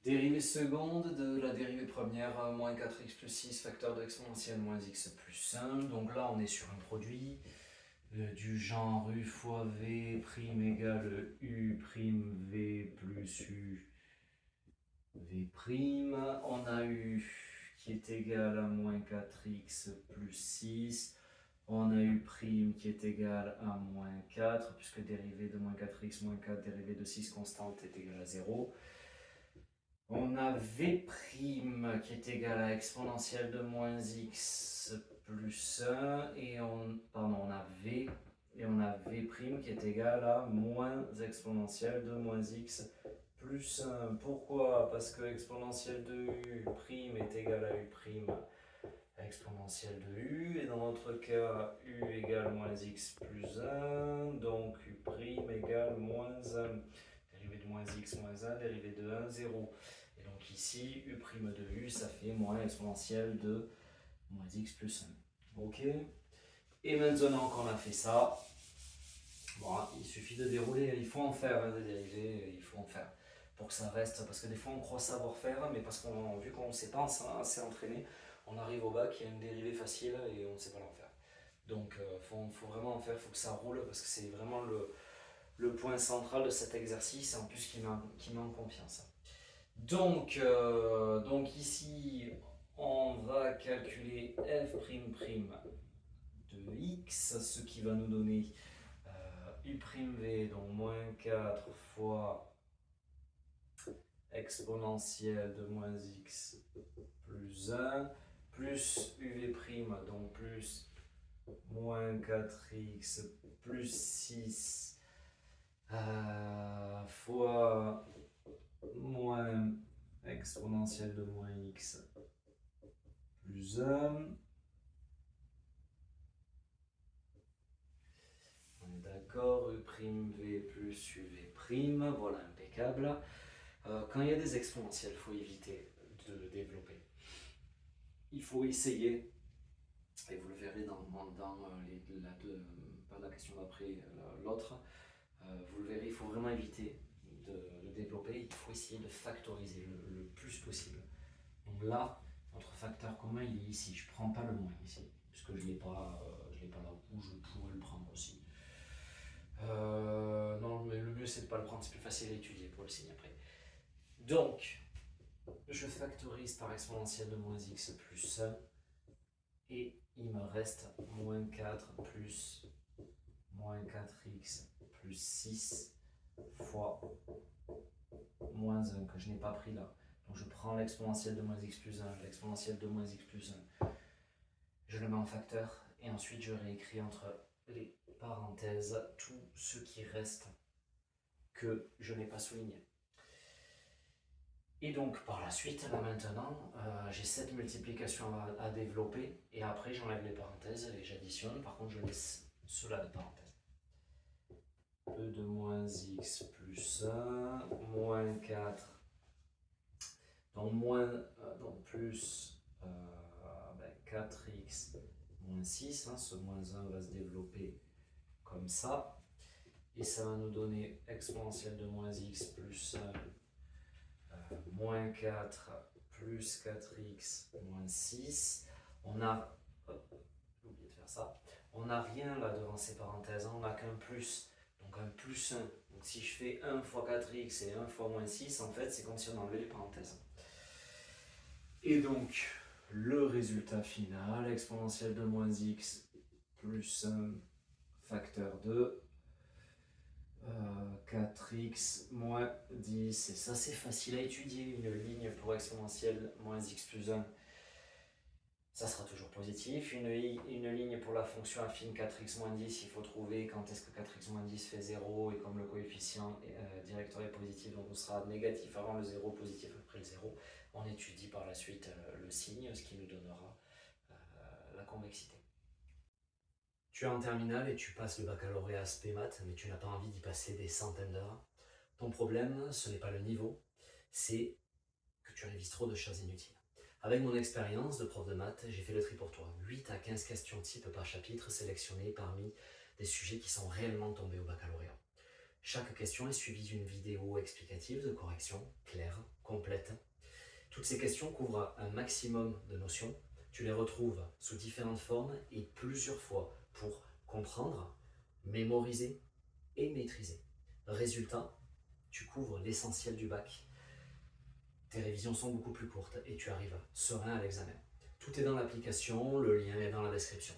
Dérivée seconde de la dérivée première, moins 4x plus 6, facteur de l'exponentielle moins x plus 1. Donc là, on est sur un produit du genre u fois v prime égale u prime v plus u v prime. On a u qui est égal à moins 4x plus 6. On a u prime qui est égal à moins 4, puisque dérivée de moins 4x moins 4, dérivée de 6 constante est égale à 0. On a v' qui est égal à exponentielle de moins x plus 1 et on a v et on a v' qui est égal à moins exponentielle de moins x plus 1. Pourquoi? Parce que exponentielle de u' est égale à u' exponentielle de u, et dans notre cas u égale moins x plus 1, donc u' égale moins 1. Dérivée de moins x moins 1, dérivée de 1, 0. Et donc ici, u' de u, ça fait moins exponentielle de moins x plus 1. Ok. Et maintenant qu'on a fait ça, bon, il suffit de dérouler, il faut en faire des dérivés, il faut en faire pour que ça reste, parce que des fois on croit savoir faire, mais parce qu'on vu qu'on ne s'est pas assez entraîné, on arrive au bac, il y a une dérivée facile et on ne sait pas l'en faire. Donc faut vraiment en faire, il faut que ça roule, parce que c'est vraiment le point central de cet exercice, et en plus qui met en confiance. Donc ici, on va calculer f'' de x, ce qui va nous donner u'v, donc moins 4 fois exponentielle de moins x plus 1, plus uv', donc plus moins 4x plus 6 fois moins exponentielle de moins x plus 1. On est d'accord, u'v plus uv', voilà, impeccable. Quand il y a des exponentielles, il faut éviter de développer. Il faut essayer, et vous le verrez dans pas la question d'après, l'autre, vous le verrez, il faut vraiment éviter de développer, il faut essayer de factoriser le plus possible. Donc là, notre facteur commun, il est ici. Je ne prends pas le moins ici, puisque je ne l'ai pas là où je pourrais le prendre aussi. Non, mais le mieux c'est de ne pas le prendre, c'est plus facile à étudier pour le signe après. Donc, je factorise par exponentielle de moins x plus 1, et il me reste moins 4 plus moins 4x plus 6 fois moins 1, que je n'ai pas pris là. Donc je prends l'exponentielle de moins x plus 1, l'exponentielle de moins x plus 1, je le mets en facteur, et ensuite je réécris entre les parenthèses tout ce qui reste que je n'ai pas souligné. Et donc par la suite, là maintenant, j'ai cette multiplication à développer, et après j'enlève les parenthèses et j'additionne. Par contre, je laisse cela de parenthèse. E de moins x plus 1, moins 4, donc plus 4x moins 6, ce moins 1 va se développer comme ça, et ça va nous donner exponentielle de moins x plus 1, moins 4 plus 4x moins 6. On a, j'ai oublié de faire ça, on n'a rien là devant ces parenthèses, on n'a qu'un plus, donc un plus 1. Donc si je fais 1 fois 4x et 1 fois moins 6, en fait c'est comme si on enlevait les parenthèses. Et donc le résultat final, exponentielle de moins x plus 1 facteur de 4x moins 10, et ça c'est facile à étudier, une ligne pour exponentielle moins x plus 1, ça sera toujours positif. Une ligne pour la fonction affine 4x moins 10, il faut trouver quand est-ce que 4x moins 10 fait 0, et comme le coefficient directeur est positif, donc on sera négatif avant le 0, positif après le 0, on étudie par la suite le signe, ce qui nous donnera la convexité. Tu es en terminale et tu passes le baccalauréat spé maths, mais tu n'as pas envie d'y passer des centaines d'heures. Ton problème, ce n'est pas le niveau, c'est que tu révises trop de choses inutiles. Avec mon expérience de prof de maths, j'ai fait le tri pour toi. 8 à 15 questions type par chapitre sélectionnées parmi des sujets qui sont réellement tombés au baccalauréat. Chaque question est suivie d'une vidéo explicative de correction, claire, complète, Toutes ces questions couvrent un maximum de notions. Tu les retrouves sous différentes formes et plusieurs fois pour comprendre, mémoriser et maîtriser. Résultat, tu couvres l'essentiel du bac. Tes révisions sont beaucoup plus courtes et tu arrives serein à l'examen. Tout est dans l'application, le lien est dans la description.